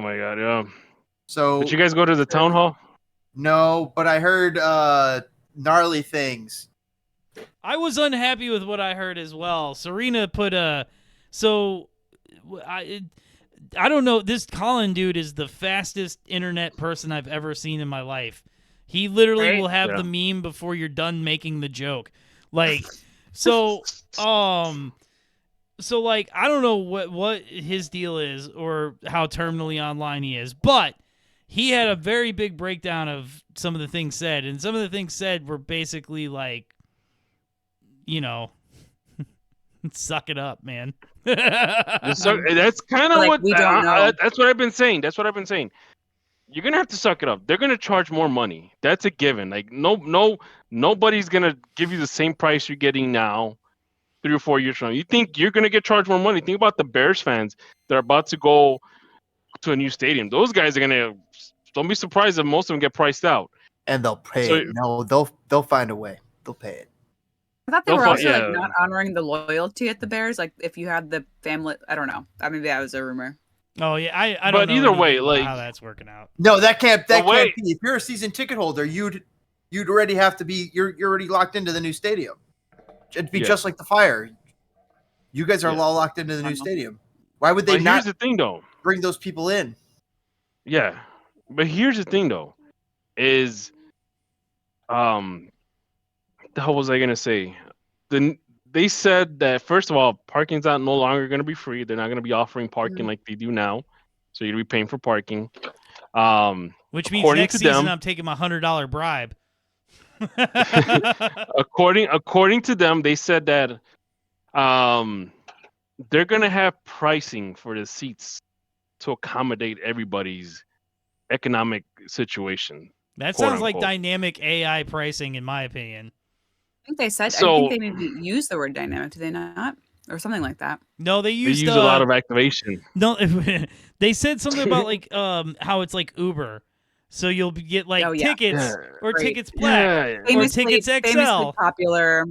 my god, yeah. So Did you guys go to the town hall? no, but I heard gnarly things. I was unhappy with what I heard as well. Serena put I don't know. This Colin dude is the fastest internet person I've ever seen in my life. He literally Right? will have Yeah. the meme before you're done making the joke. Like, so I don't know what his deal is or how terminally online he is, but he had a very big breakdown of some of the things said, and some of the things said were basically like, suck it up, man. So that's kind of Like, what we don't know. That's what I've been saying. You're gonna have to suck it up. They're gonna charge more money. That's a given. Like nobody's gonna give you the same price you're getting now, 3 or 4 years from now. You think you're gonna get charged more money? Think about the Bears fans that are about to go to a new stadium. Those guys are gonna. Don't be surprised if most of them get priced out. And they'll pay So- it. No, they'll find a way. They'll pay it. I thought they They'll were fi- also yeah. like not honoring the loyalty at the Bears. Like if you had the family, I don't know. Maybe that was a rumor. Oh yeah, I don't But know either way, anything about like- how that's working out. No, that can't wait. be. If you're a season ticket holder, you'd already have to be. You're already locked into the new stadium. It'd be Yeah. just like the Fire. You guys are Yeah. all locked into the new stadium. Why would they But not here's the thing, though. bring those people in? Yeah, but here's the thing, though, is the hell was I gonna say? They said that first of all, parking's no longer gonna be free. They're not gonna be offering parking like they do now, so you're gonna be paying for parking. Which means according next to season them- I'm taking my $100 bribe. according to them, they said that they're gonna have pricing for the seats to accommodate everybody's economic situation. That Quote, sounds like unquote. dynamic AI pricing, in my opinion. I think they said. I So- think they maybe used the word dynamic. Do they not? Or something like that. No, they They used use a lot of activation. no. They said something about like how it's like Uber, so you'll get like Oh, yeah. tickets Yeah. or Right. tickets black. Yeah, Famously, Tickets XL. famously popular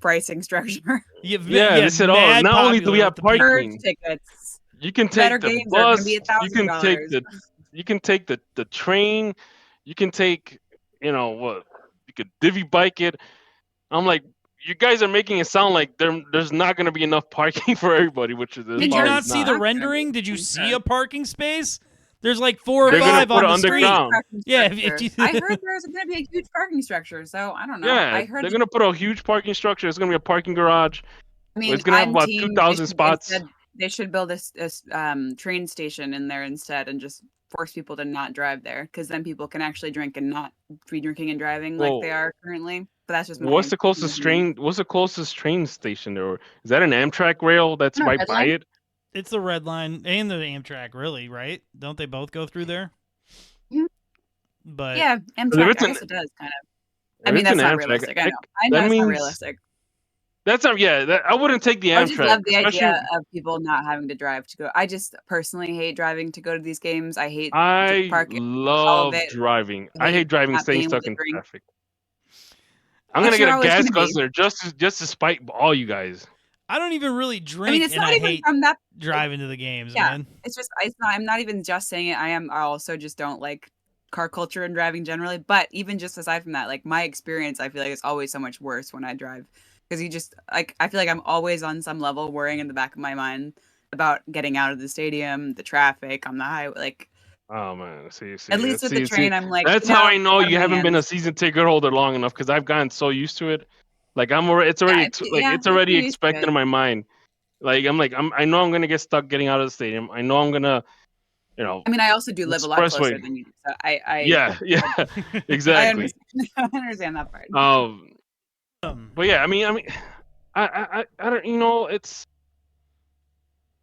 pricing structure. Yeah, they said, mad not only do we popular have with the parking, people. Merge tickets. you can Better take the games are gonna bus. be You can take $1,000. you can take the train. You can take what you could divvy bike it. I'm like, you guys are making it sound like there's not going to be enough parking for everybody, which is Did you Parking not see the not. rendering? Did you Okay. see a parking space? There's like 4 or They're gonna 5 put on it the street. underground. Parking Yeah, if structure. you- I heard there was going to be a huge parking structure, so I don't know. Yeah, I heard. they're going to put a huge parking structure. It's going to be a parking garage. I mean, it's gonna have I'm about team 2,000 they should spots. instead- They should build a train station in there instead, and just force people to not drive there, because then people can actually drink and not be drinking and driving like they Whoa. are currently. But that's just my What's the closest opinion. train? What's the closest train station there? Is that an Amtrak rail that's No, right Red by Line. it? It's the Red Line and the Amtrak, really, right? Don't they both go through there? Mhm. But Yeah, if Amtrak. it's I an- guess it does kind of. If I mean, it's that's an not Amtrak, realistic. I I- know. I know that it's means- not realistic. That's not. Yeah, I wouldn't take the I just Amtrak. love the especially- idea of people not having to drive to go. I just personally hate driving to go to these games. I hate I parking. love it. driving. I I hate hate driving, not staying being able stuck to in drink. traffic. I'm Yes, gonna get you're a always gas gonna be. guzzler just to spite all you guys. I don't even really drink, I mean, it's and not I even hate from that. driving to the games, Yeah. man. It's just. It's not. I'm not even just saying it. I also just don't like car culture and driving generally. But even just aside from that, like my experience, I feel like it's always so much worse when I drive, because you just like I feel like I'm always on some level worrying in the back of my mind about getting out of the stadium, the traffic on the highway. Like Oh man, see. at least with the train, I'm like. That's you how know, I know out of you my haven't been a hands. season ticket holder long enough, because I've gotten so used to it. Like I'm already, it's already it's- like yeah, it's already you're used to expected it. in my mind. Like I know I'm gonna get stuck getting out of the stadium. I know I'm gonna, I mean, I also do live a lot closer Expressway. than you do. So I yeah, I exactly. understand, I understand that part. But yeah, I mean, I don't,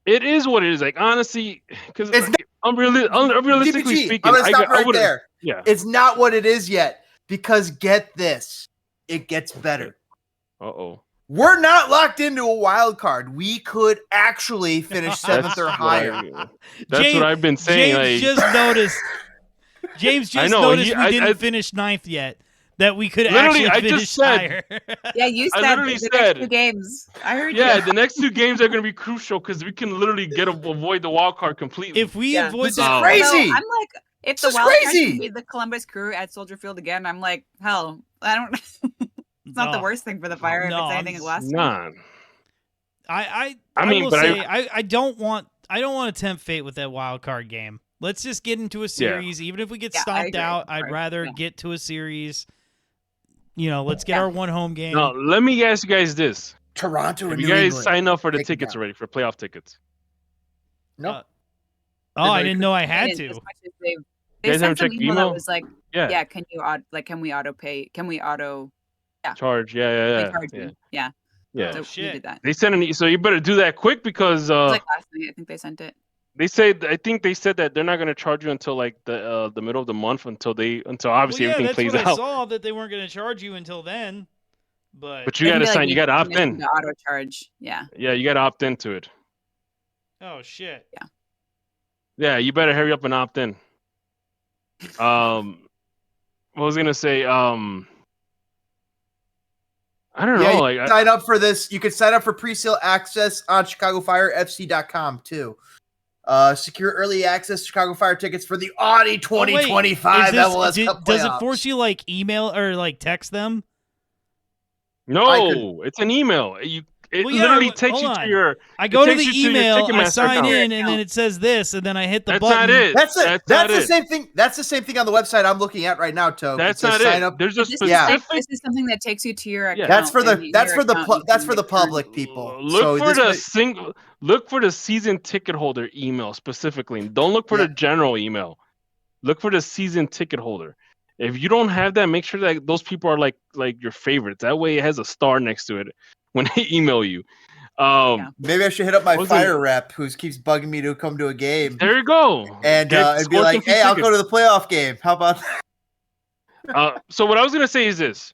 it is what it is. Like honestly, because It's not- unrealistically DPG, speaking, I'm gonna stop I right would've- there. Yeah. It's not what it is yet, because get this, it gets better. Uh-oh. We're not locked into a wild card. We could actually finish seventh or what higher. That's James- what I've been saying. James like, just noticed. James just know, noticed he- we didn't finish 9th yet. that we could Literally, actually I finish just said- higher. Yeah, you I said literally the said- next 2 games. I heard Yeah, you. the next 2 games are going to be crucial because we can literally avoid the wild card completely. If we Yeah. avoid This the is Oh. crazy. So I'm like, if This the is wild card crazy. can be the Columbus Crew at Soldier Field again, I'm like, hell, I don't. It's not the No. worst thing for the Fire No, if it's anything I'm- last time. Nah. I mean, will but say I don't want to tempt fate with that wild card game. Let's just get into a series. Even if we get Yeah, I stomped agree. out, I'd Right. rather Yeah. get to a series. Let's get Yeah. our one home game. No, let me ask you guys this: Toronto Have and you New guys England. signed up for the Take it tickets down. already for playoff tickets? No. Oh, I Did didn't they- know I They had didn't, to. as much as they guys sent haven't some checked email email? that was like, Yeah. yeah, can we auto pay? Can we auto Charge. Yeah, charge yeah, you? Yeah. yeah. So we shit. did that. They sent so you better do that quick because It was like last night. I think they sent it. they say I think they said that they're not going to charge you until like the middle of the month until obviously Well, yeah, everything that's plays what I out. saw, that they weren't going to charge you until then. But you They got can to be like, sign. You got to opt permission in. to auto charge. Yeah. Yeah, you got to opt into it. Oh shit. Yeah, you better hurry up and opt in. What was I gonna say? I don't Yeah, know. you Like, can sign up for this. You can sign up for pre-sale access on ChicagoFireFC.com too. Secure early access Chicago Fire tickets for the Audi 2025 MLS Cup does it playoffs. force you like email or like text them? no, it's an email. It Well, yeah, literally but takes hold you on. to your. I go to the takes you to your email, I Ticketmaster sign account. in, and then it says this, and then I hit the That's button. not it. That's it. That's That's not the it. same thing. That's the same thing on the website I'm looking at right now, Toke. That's says not sign it. up. There's a This is, specific. this is something that takes you to your Yeah. account. That's for the and in that's your for the account, pu- you that's can for the return- public people. Look So for this the may- single. Look for the season ticket holder email specifically. Don't look for Yeah. the general email. Look for the season ticket holder. If you don't have that, make sure that those people are like your favorites. That way, it has a star next to it when they email you. Yeah. Maybe I should hit up my Wasn't- fire rep who keeps bugging me to come to a game There you go. and Get be score like, some free "Hey, I'll go tickets. to the playoff game." How about that? So what I was gonna say is this: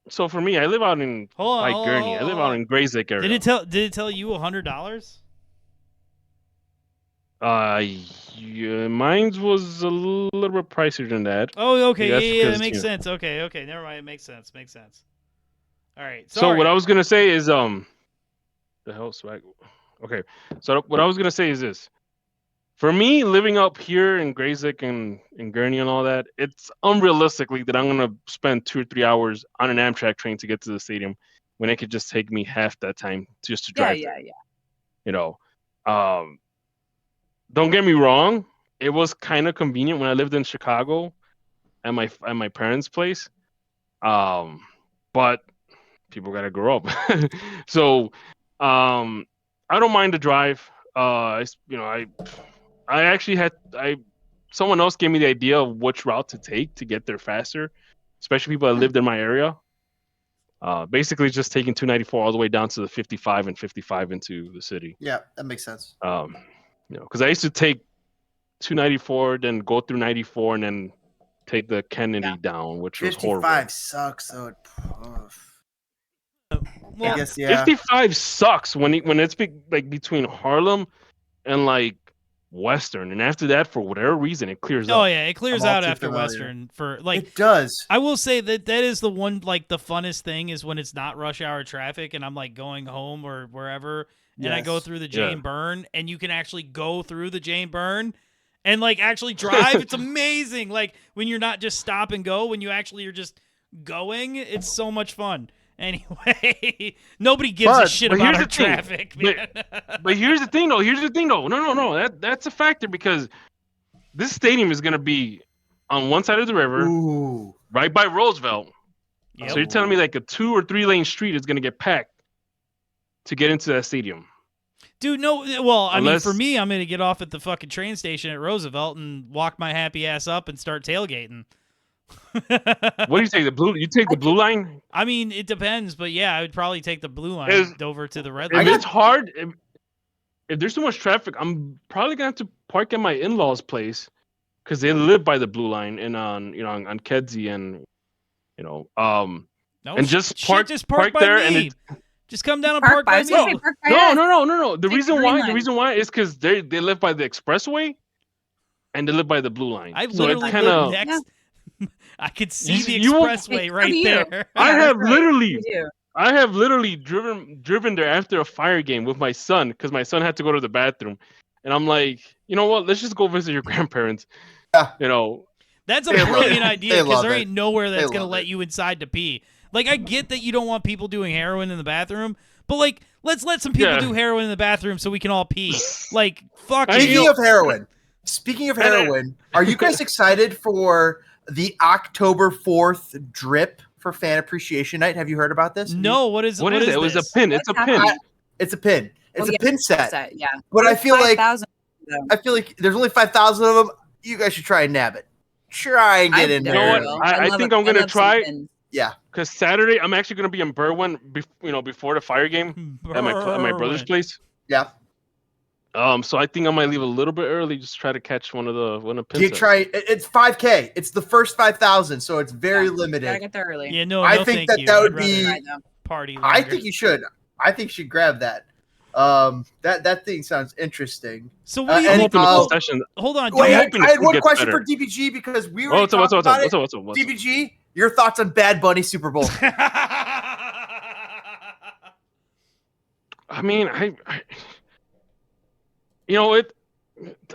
so for me, I live out in Hold on, like Gurney. I live out in Grays Lake area. Did it tell you $100? Yeah, mine was a little bit pricier than that. Oh, okay, That's yeah, that because, makes you know. sense. Okay, never mind. It makes sense. All right. So Sorry. what I was gonna say is the hell swag. Okay, so what I was gonna say is this: for me, living up here in Grays Lake and in Gurney and all that, it's unrealistically that I'm gonna spend 2 or 3 hours on an Amtrak train to get to the stadium when it could just take me half that time just to Yeah, drive. yeah, there. yeah. You know, don't get me wrong, it was kind of convenient when I lived in Chicago at my parents' place, but people gotta grow up. So I don't mind the drive. I actually had someone else gave me the idea of which route to take to get there faster, especially people that lived in my area. Basically just taking 294 all the way down to the 55 and 55 into the city. Yeah, that makes sense. Because I used to take 294, then go through 94, and then take the Kennedy down, which was 55 horrible. sucks. So Well, I guess yeah. 55 sucks when it's between Harlem and like Western, and after that, for whatever reason, it clears oh up. yeah, it clears I'm all out too after familiar. Western for like. It does. I will say that is the one, like, the funnest thing is when it's not rush hour traffic and I'm like going home or wherever and I go Yes. through the Yeah. Jane Byrne and you can actually go through the Jane Byrne and like actually drive. It's amazing. Like when you're not just stop and go, when you actually are just going, it's so much fun. Anyway, nobody gives a But- shit but about here's our the thing. traffic, man. But here's the thing, though. No. That's a factor because this stadium is gonna be on one side of the river, Ooh. right by Roosevelt. Yep. So you're telling me like a 2 or 3 lane street is gonna get packed to get into that stadium? Dude, no. Well, I mean, Unless- for me, I'm gonna get off at the fucking train station at Roosevelt and walk my happy ass up and start tailgating. What do you take? You take the blue line? I mean, it depends, but yeah, I would probably take the blue line Is- over to the red If line. it's hard, if there's too much traffic, I'm probably gonna have to park at my in-laws' place because they live by the blue line and on Kedzie and No, and just shit, park- just park park by there and me. Just come down and Park park by by us. Yeah, me. park by no. us. The Take reason the why green line. is because they live by the expressway and they live by the blue line. I so literally it's kind live of next. I could see the you won't- expressway Hey, right you. there. I Yeah, have that's right. literally You do. I have literally driven there after a Fire game with my son because my son had to go to the bathroom, and I'm like, you know what? Let's just go visit your grandparents. Yeah. You know, That's a They love brilliant it. idea They because love there it. ain't nowhere that's They gonna love let it. you inside to pee. Like, I get that you don't want people doing heroin in the bathroom, but like, let's let some people Yeah. do heroin in the bathroom so we can all pee. Like, fuck I you. Speaking of heroin, speaking of And I- heroin, are you guys excited for the October 4th drip for Fan Appreciation Night? Have you heard about this? No, what is what is it? It was a this? pin. It's a What's pin. happening? It's a pin. It's Oh, a yeah, pin set. Yeah. But I feel like 5,000. there's only 5,000 of them. You guys should try and nab it. Try and get in You know there. what? I think I'm gonna try- Because Saturday I'm actually gonna be in Berwyn, before the Fire game at my brother's Berwyn. place. Yeah. So I think I might leave a little bit early, just try to catch one of the pins. You try. It's 5K. It's the first 5,000, so it's very Gotta limited. get there early. Yeah, no, I no, think thank that you. would I'd rather be- Right, though. party. I longer. think you should. I think you should grab that. That thing sounds interesting. So what do you and think? hoping the Well, concession. hold on. Wait, I'm I hoping the had food one gets question better. for DBG because we What's already up? talked about it. What's up? DBG, your thoughts on Bad Bunny Super Bowl? I mean,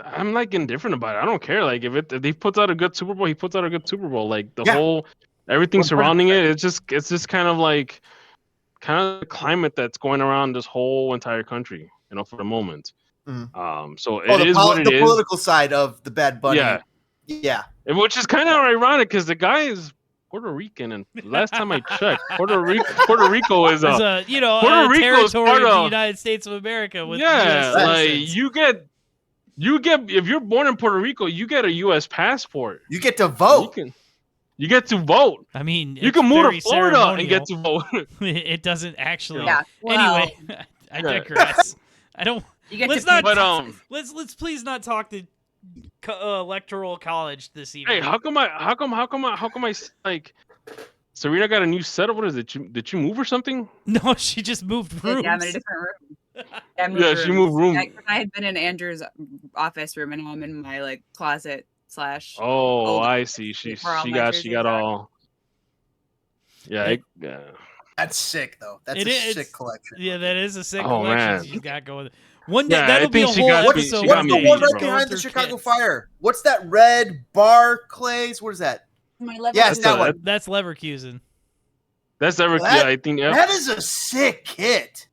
I'm like indifferent about it. I don't care. Like if he puts out a good Super Bowl, he puts out a good Super Bowl. Like the Yeah. whole everything 100%. surrounding it, it's just kind of the climate that's going around this whole entire country. For the moment. Mhm. So it is the what it the is. political side of the Bad Bunny. Yeah. Yeah. Which is kind of ironic because the guy is Puerto Rican, and last time I checked, Puerto Rico is As a a Puerto Rico is territory part of the of- United States of America with yeah, US like citizens. you get if you're born in Puerto Rico, you get a U.S. passport. You get to vote. You get to vote. I mean, You it's can move very to Florida and get to vote. ceremonial. It doesn't actually. Yeah. Well, Anyway, I Yeah. digress. I don't. you get Let's to pick- not. Let's please not talk to electoral college this evening. Hey, how come I like Serena got a new setup? What is it? Did you move or something? No, she just moved rooms. Yeah, I'm in a different room. I Yeah, she moved room. I had been in Andrew's office room, and now I'm in my closet / Oh, old- I see. She where all my got jerseys are. all. Yeah, yeah. That's sick though. That's It a is- sick collection. Yeah, that is a sick Oh, collection man. she's got going. One day Yeah, I that'll be a think she whole got me- What's, she episode. got what's me the one right bro. behind the Through Chicago kids. Fire? What's that red Barclays? What is that? My left Yeah, foot it's is that a- one. That's Leverkusen. That's ever. That- Yeah, I think. Yeah. That is a sick kit.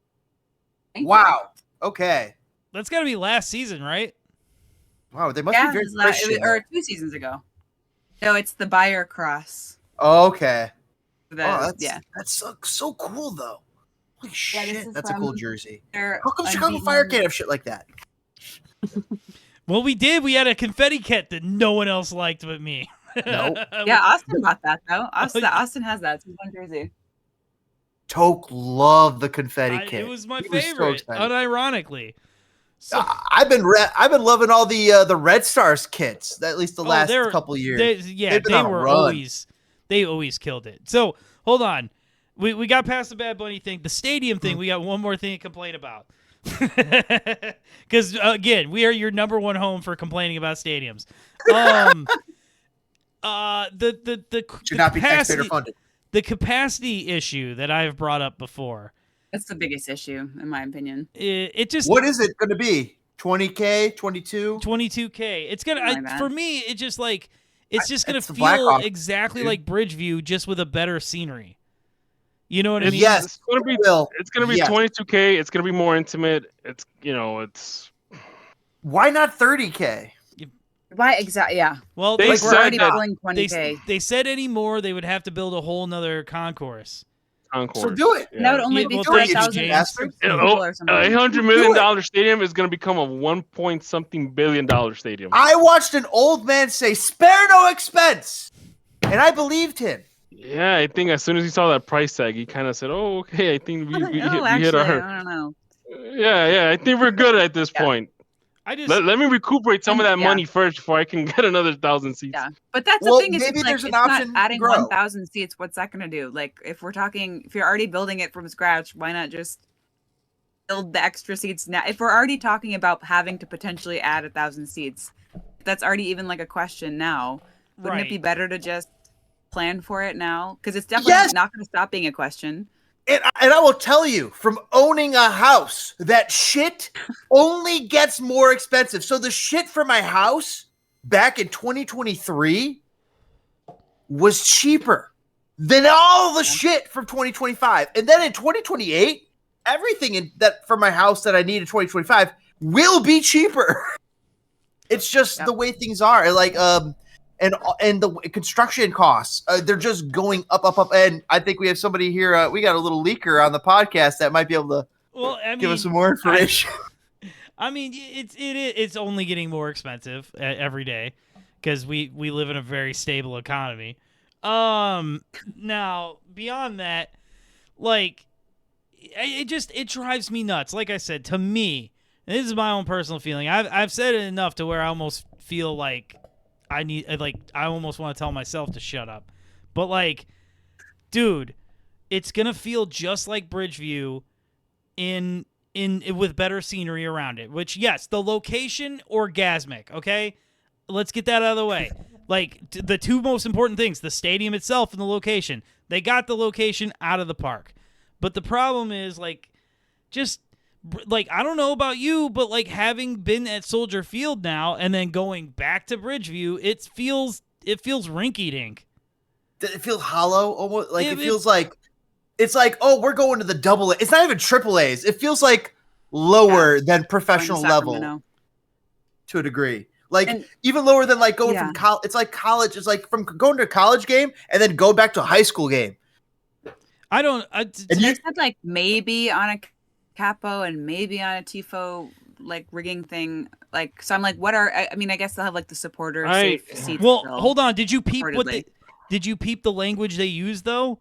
Thank you. Wow. Okay. That's got to be last season, right? Wow, they must Yeah, be very it was Christian. or 2 seasons ago. No, it's the Bayer Cross. Okay. The, That's so cool though. Holy Yeah, shit, this is that's a cool from- jersey. they're How come Chicago unbeaten. Fire can't have shit like that? Well, we did. We had a confetti kit that no one else liked but me. No. Yeah, Austin bought that though. Austin, yeah. Austin has that. It's his one jersey. Toke loved the confetti kit. It was my He was so favorite, excited. unironically. So I've been loving all the Red Stars kits. At least the last they're- couple years. they been on a were run. always killed it. So hold on, we got past the Bad Bunny thing, the stadium thing. We got one more thing to complain about, because again, we are your number one home for complaining about stadiums. The Should not be taxpayer capacity, funded. the capacity issue that I've brought up before. That's the biggest issue, in my opinion. It just What is it going to be? 20K, 22? 22K. It's gonna Something like for that. me. It just it's just gonna it's the feel Blackhawks, exactly dude. like Bridgeview, just with a better scenery. You know what I If mean? yes, It's gonna be. Will. It's gonna be Yes. 22K. It's gonna be more intimate. It's it's. Why not 30K? Why exactly? Yeah, Well, They they, like we're said already that- pulling 20K. they said anymore they would have to build a whole nother concourse. Concourse. So do it. Yeah. That would only Yeah, be well, thank you, 4,000 James. people Oh, or something. $800 million stadium is going to become a $1 billion stadium. I watched an old man say, "Spare no expense," and I believed him. Yeah, I think as soon as he saw that price tag, he kind of said, "Oh, okay, I think we Oh, hit actually, our." I don't know. Yeah, I think we're good at this Yeah. point. I just Let me recuperate some of that Yeah. money first before I can get another 1,000 seats. Yeah, but that's Well, the thing is, maybe it's there's like, an it's option not to adding grow. 1,000 seats. What's that going to do? Like, if you're already building it from scratch, why not just build the extra seats now? If we're already talking about having to potentially add 1,000 seats, if that's already even like a question now. Wouldn't it be Right. better to just plan for it now? Because it's definitely Yes! not going to stop being a question. And I will tell you, from owning a house, that shit only gets more expensive. So the shit for my house back in 2023 was cheaper than all the shit from 2025. And then in 2028, everything that for my house that I need in 2025 will be cheaper. It's just the way things are. Like and the construction costs, they're just going up. And I think we have somebody here. We got a little leaker on the podcast that might be able to give us some more information. I mean, it's only getting more expensive every day because we live in a very stable economy. Now beyond that, like, it drives me nuts. Like I said, to me, and this is my own personal feeling. I've said it enough to where I almost feel like I almost want to tell myself to shut up. But like, dude, it's gonna feel just like Bridgeview in with better scenery around it. Which, yes, the location, orgasmic. Okay, let's get that out of the way. Like, the two most important things: the stadium itself and the location. They got the location out of the park, but the problem is, like, just like, I don't know about you, but like, having been at Soldier Field now and then going back to Bridgeview, it feels rinky-dink. It feels hollow, almost. Like, it feels like it's like, oh, we're going to the double A. It's not even triple A's. It feels like lower than professional level to a degree. Like, even lower than like going from college. It's like college. It's like from going to a college game and then go back to a high school game. And you said like maybe on a capo and maybe on a tifo like rigging thing, like, so I'm like, what are, I mean, I guess they'll have like the supporter safe seats. Well, hold on, did you peep the language they use though?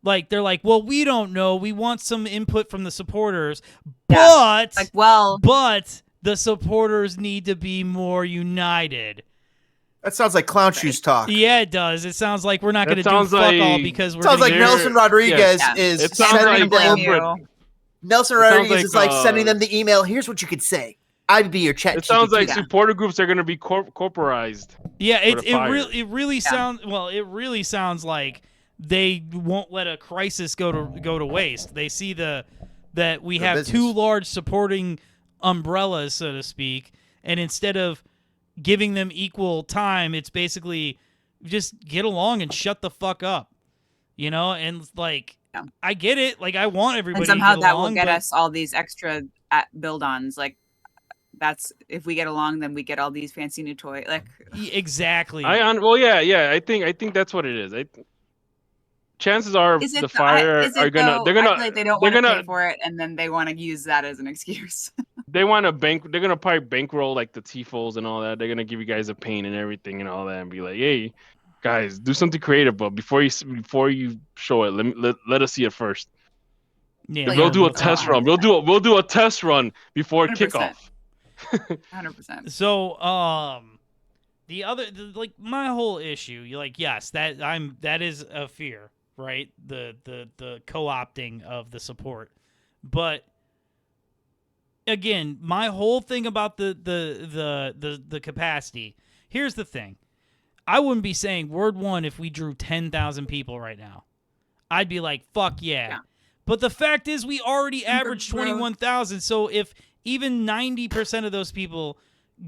Like, they're like, well, we don't know, we want some input from the supporters, but like, well, but the supporters need to be more united. That sounds like clown shoes talk. Yeah, it does. It sounds like we're not going to do fuck all because we're sounds like Nelson Rodriguez is it sounds like Nelson Rodriguez is like sending them the email. Here's what you could say. I'd be your chat. It sounds like supporter groups are going to be corporized. Yeah, it really sounds, well, it really sounds like they won't let a crisis go to waste. They see that we have two large supporting umbrellas, so to speak, and instead of giving them equal time, it's basically just get along and shut the fuck up, you know? And like, I get it. Like, I want everybody and somehow to get that along, will get us all these extra build-ons. Like, that's, if we get along, then we get all these fancy new toys. Like, exactly. Well, yeah. I think that's what it is. Chances are the Fire are gonna. They're gonna. Like, they don't want to pay for it, and then they want to use that as an excuse. They want to They're gonna probably bankroll like the tifos and all that. They're gonna give you guys a paint and everything and all that, and be like, "Hey, guys, do something creative, but before you show it, let us see it first. Yeah, we'll do a test run. We'll do a test run before 100%. Kickoff. 100%. So, the other, like, my whole issue, like, yes, that is a fear, right? The co-opting of the support, but again, my whole thing about the capacity. Here's the thing. I wouldn't be saying word one if we drew 10,000 people right now. I'd be like, fuck yeah. But the fact is, we already averaged 21,000. So if even 90% of those people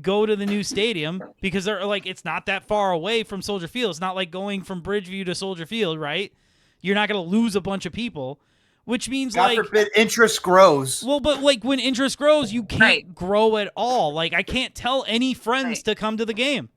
go to the new stadium, because they're like, it's not that far away from Soldier Field. It's not like going from Bridgeview to Soldier Field, right? You're not going to lose a bunch of people, which means God forbid interest grows. Well, but like when interest grows, you can't grow at all. Like, I can't tell any friends to come to the game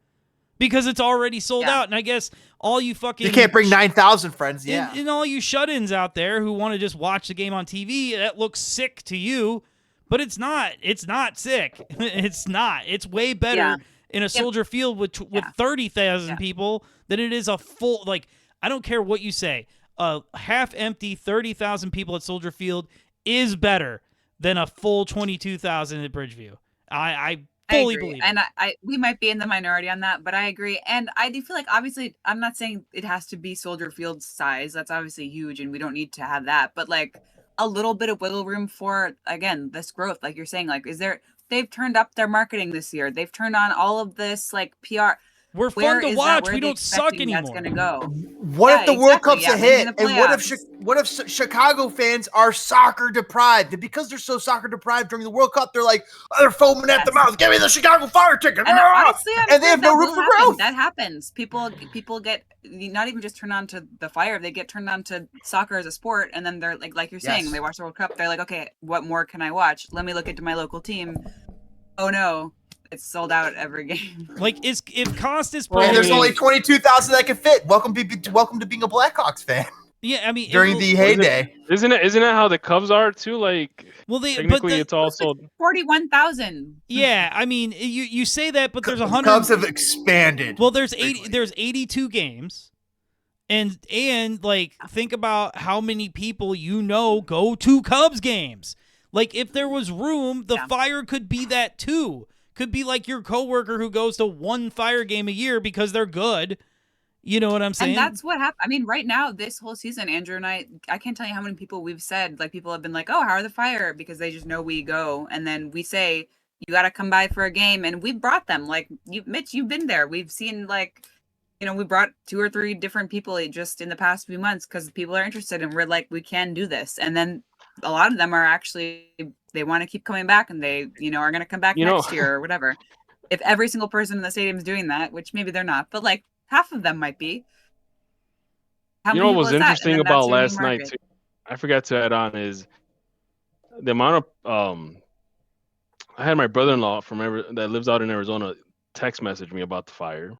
because it's already sold out. And I guess all you fucking... You can't bring 9,000 friends, And all you shut-ins out there who want to just watch the game on TV, that looks sick to you, but it's not. It's not sick. It's not. It's way better in a Soldier Field with 30,000 people than it is a full... Like, I don't care what you say. A half-empty 30,000 people at Soldier Field is better than a full 22,000 at Bridgeview. I fully believe it. And we might be in the minority on that, but I agree. And I do feel like, obviously, I'm not saying it has to be Soldier Field size. That's obviously huge, and we don't need to have that. But like a little bit of wiggle room for, again, this growth. Like you're saying, like, they've turned up their marketing this year. They've turned on all of this like PR. We're Where fun to is that? watch. Where We are they don't suck expecting that's anymore. gonna go? What Yeah, if the World exactly. Cup's Yeah, a maybe in hit? the And what if playoffs. Chicago fans are soccer deprived? And because they're so soccer deprived during the World Cup, they're like, they're foaming at the Yes. mouth. Give me the Chicago Fire ticket. And Ah! honestly, I'm And they sure have no that room will for happen. growth. That happens. People get not even just turned on to the Fire; they get turned on to soccer as a sport, and then they're like you're saying, Yes. they watch the World Cup. They're like, okay, what more can I watch? Let me look into my local team. Oh no, it's sold out every game. Like, if Costas Well, And there's I mean- only 22,000 that can fit. Welcome to being a Blackhawks fan yeah, I mean, during the heyday. Isn't it how the Cubs are too? Like technically, it's also 41,000. yeah. I mean, you say that, but there's The 100. Cubs have expanded. Well, there's 80. greatly. There's 82 games, and like think about how many people go to Cubs games. Like, if there was room, the Yeah. Fire could be that too. Could be like your coworker who goes to one Fire game a year because they're good. You know what I'm saying? And that's what happened. I mean, right now, this whole season, Andrew and I can't tell you how many people we've said, like, people have been like, oh, how are the Fire? Because they just know we go. And then we say, you got to come by for a game. And we brought them. Like, Mitch, you've been there. We've seen, like, we brought 2 or 3 different people just in the past few months because people are interested and we're like, we can do this. And then a lot of them are actually, they want to keep coming back and they, are going to come back next year or whatever. If every single person in the stadium is doing that, which maybe they're not, but like half of them might be. How you know many what was people is that? And interesting then about that's your new last night market. too. I forgot to add on is the amount of I had my brother-in-law that lives out in Arizona text message me about the Fire.